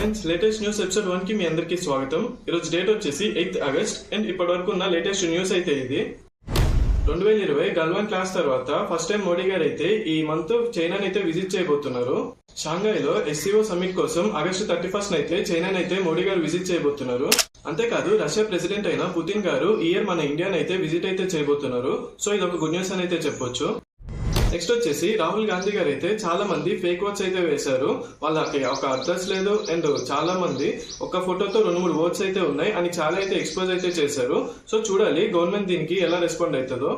Friends, latest news episode 1 కి మీ అందరికీ స్వాగతం. ఈరోజు డేట్ వచ్చేసి 8th ఆగస్ట్ అండ్ ఇప్పటి వరకు ఉన్న లేటెస్ట్ న్యూస్ అయితే ఇది 2020 గల్వాన్ క్లాస్ తర్వాత ఫస్ట్ టైం మోడీ గారు అయితే ఈ మంత్ చైనాని అయితే విజిట్ చేయబోతున్నారు. షాంఘైలో SCO సమ్మిట్ కోసం ఆగస్టు 31 అయితే చైనాని అయితే మోడీ గారు విజిట్ చేయబోతున్నారు. అంతేకాదు రష్యా ప్రెసిడెంట్ అయిన పుతిన్ గారు ఈ ఇయర్ మన ఇండియాని అయితే విజిట్ అయితే చేయబోతున్నారు. సో ఇది ఒక గుడ్ న్యూస్ అని అయితే చెప్పొచ్చు. నెక్స్ట్ వచ్చేసి రాహుల్ గాంధీ గారు అయితే చాలా మంది ఫేక్ ఓట్స్ అయితే వేశారు. వాళ్ళకి ఒక అడ్రస్ లేదు అండ్ చాలా మంది ఒక ఫోటోతో 2-3 ఓట్స్ అయితే ఉన్నాయి అని చాలా అయితే ఎక్స్పోజ్ అయితే చేశారు. సో చూడాలి గవర్నమెంట్ దీనికి ఎలా రెస్పాండ్ అవుతుందో.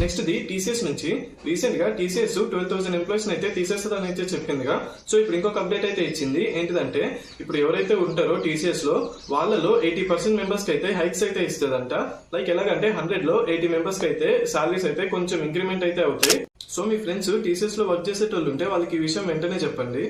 నెక్స్ట్ ది TCS నుంచి రీసెంట్ గా TCS 12,000 ఎంప్లాయీస్ అయితే తీసేస్తుందని అయితే చెప్పిందిగా. సో ఇప్పుడు ఇంకొక అప్డేట్ అయితే ఇచ్చింది. ఏంటిదంటే ఇప్పుడు ఎవరైతే ఉంటారో TCS లో వాళ్ళలో 80% మెంబర్స్ కి అయితే హైక్స్ అయితే ఇస్తుందంట. లైక్ ఎలాగంటే 100 లో 80 మెంబర్స్ కి అయితే సాలరీస్ అయితే కొంచెం ఇంక్రిమెంట్ అయితే అవుతాయి. సో మీ ఫ్రెండ్స్ TCS లో వర్క్ చేసేటోళ్ళు ఉంటే వాళ్ళకి ఈ విషయం వెంటనే చెప్పండి.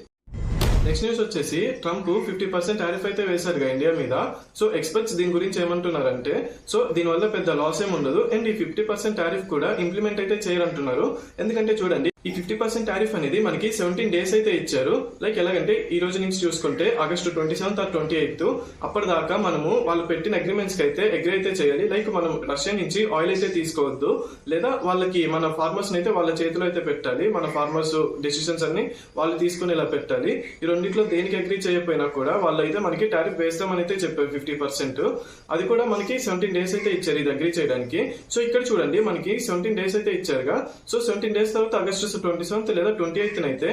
నెక్స్ట్ న్యూస్ వచ్చేసి ట్రంప్ 50% టారిఫ్ అయితే వేశారుగా ఇండియా మీద. సో ఎక్స్పర్ట్స్ దీని గురించి ఏమంటున్నారంటే సో దీనివల్ల పెద్ద లాస్ ఏమి ఉండదు అండ్ ఈ 50% టారిఫ్ కూడా ఇంప్లిమెంట్ అయితే చేయరంటున్నారు. ఎందుకంటే చూడండి ఈ 50% టారిఫ్ అనేది మనకి 17 డేస్ అయితే ఇచ్చారు. లైక్ ఎలాగంటే ఈ రోజు నుంచి చూసుకుంటే ఆగస్టు 27 or 28 అప్పటిదాకా మనము వాళ్ళు పెట్టిన అగ్రిమెంట్స్ కి అయితే అగ్రి అయితే చేయాలి. లైక్ మనం రష్యా నుంచి ఆయిల్ అయితే తీసుకోవద్దు, లేదా వాళ్ళకి మన ఫార్మర్స్ అయితే వాళ్ళ చేతిలో అయితే పెట్టాలి. మన ఫార్మర్స్ డెసిషన్స్ అన్ని వాళ్ళు తీసుకునేలా పెట్టాలి. ఈ రెండిట్లో దేనికి అగ్రి చేయకపోయినా కూడా వాళ్ళు అయితే మనకి టారిఫ్ వేస్తామని అయితే చెప్పారు 50%. అది కూడా మనకి 17 డేస్ అయితే ఇచ్చారు ఇది అగ్రి చేయడానికి. సో ఇక్కడ చూడండి మనకి 17 డేస్ అయితే ఇచ్చారుగా. సో 17 డేస్ తర్వాత ఆగస్టు 27 లేదా 28 అయితే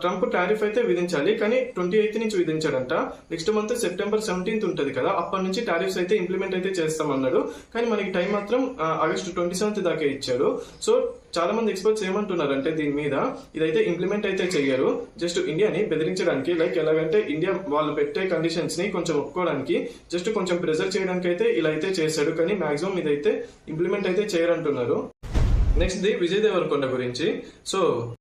ట్రంప్ టారిఫ్ అయితే విధించాలి. కానీ 28 నుంచి విధించాడంట. నెక్స్ట్ మంత్ సెప్టెంబర్ 17 ఉంటది కదా, అప్పటి నుంచి టారిఫ్స్ అయితే ఇంప్లిమెంట్ అయితే చేస్తామన్నాడు. కానీ మనకి టైం మాత్రం ఆగస్టు 27 దాకా ఇచ్చాడు. సో చాలా మంది ఎక్స్పర్ట్స్ ఏమంటున్నారంటే దీని మీద ఇదైతే ఇంప్లిమెంట్ అయితే చెయ్యరు, జస్ట్ ఇండియాని బెదిరించడానికి. లైక్ ఎలాగంటే ఇండియా వాళ్ళు పెట్టే కండిషన్స్ ని కొంచెం ఒప్పుకోవడానికి జస్ట్ కొంచెం ప్రెజర్ చేయడానికి అయితే ఇలా అయితే చేశాడు. కానీ మాక్సిమం ఇదైతే ఇంప్లిమెంట్ అయితే చేయరంటున్నారు. నెక్స్ట్ ది విజయ్ దేవరకొండ గురించి. సో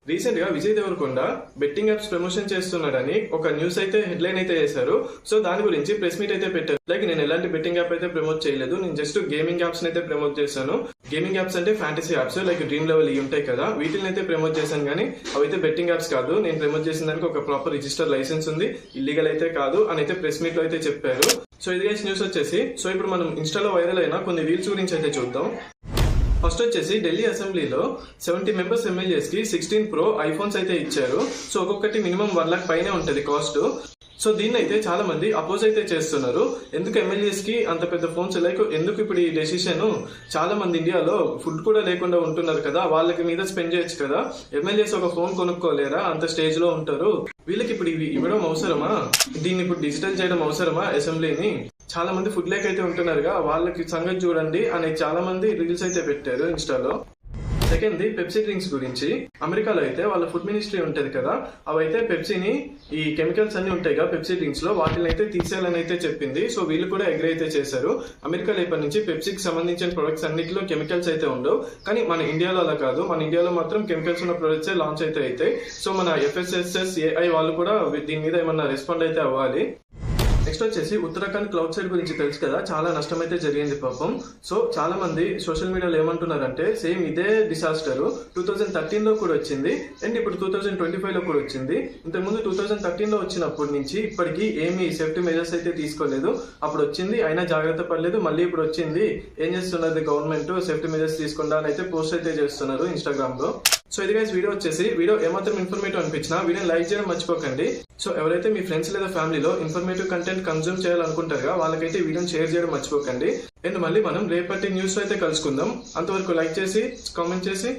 రీసెంట్ గా Vijay Deverakonda betting apps promotion చేస్తున్నాడని ఒక న్యూస్ అయితే హెడ్లైన్ అయితే చేశారు. సో దాని గురించి ప్రెస్ మీట్ అయితే పెట్టారు. లైక్ నేను ఎలాంటి బెట్టింగ్ యాప్ అయితే ప్రమోట్ చేయలేదు, నేను జస్ట్ గేమింగ్ యాప్స్ అయితే ప్రమోట్ చేశాను. గేమింగ్ యాప్స్ అంటే fantasy apps like dream level ఇవి ఉంటాయి కదా, వీటిని అయితే ప్రమోట్ చేశాను. కానీ అవైతే బెట్టింగ్ యాప్స్ కాదు. నేను ప్రమోట్ చేసిన దానికి ఒక ప్రాపర్ రిజిస్టర్ లైసెన్స్ ఉంది, ఇల్లీగల్ అయితే కాదు అని అయితే ప్రెస్ మీట్ లో అయితే చెప్పారు. సో ఇది న్యూస్ వచ్చేసి సో ఇప్పుడు మనం ఇన్స్టాలో వైరల్ అయిన కొన్ని రీల్స్ గురించి అయితే చూద్దాం. ఫస్ట్ వచ్చేసి ఢిల్లీ అసెంబ్లీలో 70 మెంబర్స్ ఎమ్మెల్యేస్ కి 16 Pro ఐఫోన్స్ అయితే ఇచ్చారు. సో ఒక్కొక్కటి మినిమం 1 lakh పైనే ఉంటది కాస్ట్. సో దీన్ని అయితే చాలా మంది అపోజ్ అయితే చేస్తున్నారు. ఎందుకు ఎమ్మెల్యేస్ కి అంత పెద్ద ఫోన్స్, లైక్ ఎందుకు ఇప్పుడు ఈ డెసిషన్? చాలా మంది ఇండియాలో ఫుడ్ కూడా లేకుండా ఉంటున్నారు కదా, వాళ్ళకి మీద స్పెండ్ చేయొచ్చు కదా. ఎమ్మెల్యేస్ ఒక ఫోన్ కొనుక్కోలేరా? అంత స్టేజ్ లో ఉంటారు. వీళ్ళకి ఇప్పుడు ఇవి ఇవ్వడం అవసరమా? దీన్ని ఇప్పుడు డిజిటల్ చేయడం అవసరమా అసెంబ్లీని? చాలా మంది ఫుడ్ లేక అయితే ఉంటున్నారుగా, వాళ్ళకి సంగతి చూడండి అని చాలా మంది రీల్స్ అయితే పెట్టారు ఇన్స్టాలో. సెకండ్ ది పెప్సీ డ్రింక్స్ గురించి. అమెరికాలో అయితే వాళ్ళ ఫుడ్ మినిస్ట్రీ ఉంటది కదా, అవైతే పెప్సీని ఈ కెమికల్స్ అన్ని ఉంటాయిగా పెప్సీ డ్రింక్స్ లో, వాటిని అయితే తీసేయాలని అయితే చెప్పింది. సో వీళ్ళు కూడా అగ్రీ అయితే చేశారు. అమెరికాలో ఇప్పటి నుంచి పెప్సీకి సంబంధించిన ప్రొడక్ట్స్ అన్నిటిలో కెమికల్స్ అయితే ఉండవు. కానీ మన ఇండియాలో అలా కాదు, మన ఇండియాలో మాత్రం కెమికల్స్ ఉన్న ప్రొడక్ట్స్ లాంచ్ అయితే అవుతాయి. సో మన FSSAI వాళ్ళు కూడా దీని మీద ఏమన్నా రెస్పాండ్ అయితే అవ్వాలి. నెక్స్ట్ వచ్చేసి ఉత్తరాఖండ్ క్లౌడ్ సైడ్ గురించి తెలుసు కదా, చాలా నష్టం అయితే జరిగింది పాపం. సో చాలా మంది సోషల్ మీడియాలో ఏమంటున్నారంటే సేమ్ ఇదే డిసాస్టర్ 2013 లో కూడా వచ్చింది అండ్ ఇప్పుడు 2025 లో కూడా వచ్చింది. ఇంతకుముందు 2013 లో వచ్చినప్పటి నుంచి ఇప్పటికీ ఏమీ సేఫ్టీ మెజర్స్ అయితే తీసుకోలేదు. అప్పుడు వచ్చింది అయినా జాగ్రత్త పడలేదు, మళ్ళీ ఇప్పుడు వచ్చింది. ఏం చేస్తున్నది గవర్నమెంట్? సేఫ్టీ మెజర్స్ తీసుకుంటా అని అయితే పోస్ట్ అయితే చేస్తున్నారు ఇన్స్టాగ్రామ్ లో. సో ఇది గైస్ వీడియో వచ్చేసి, వీడియో ఏమాత్రం ఇన్ఫర్మేటివ్ అనిపించినా వీడియోని లైక్ చేయడం మర్చిపోకండి. సో ఎవరైతే మీ ఫ్రెండ్స్ లేదా ఫ్యామిలీలో ఇన్ఫర్మేటివ్ కంటెంట్ కన్జ్యూమ్ చేయాలనుకుంటారుగా వాళ్ళకైతే వీడియోని షేర్ చేయడం మర్చిపోకండి. అండ్ మళ్ళీ మనం రేపటి న్యూస్ లో అయితే కలుసుకుందాం. అంతవరకు లైక్ చేసి కామెంట్ చేసి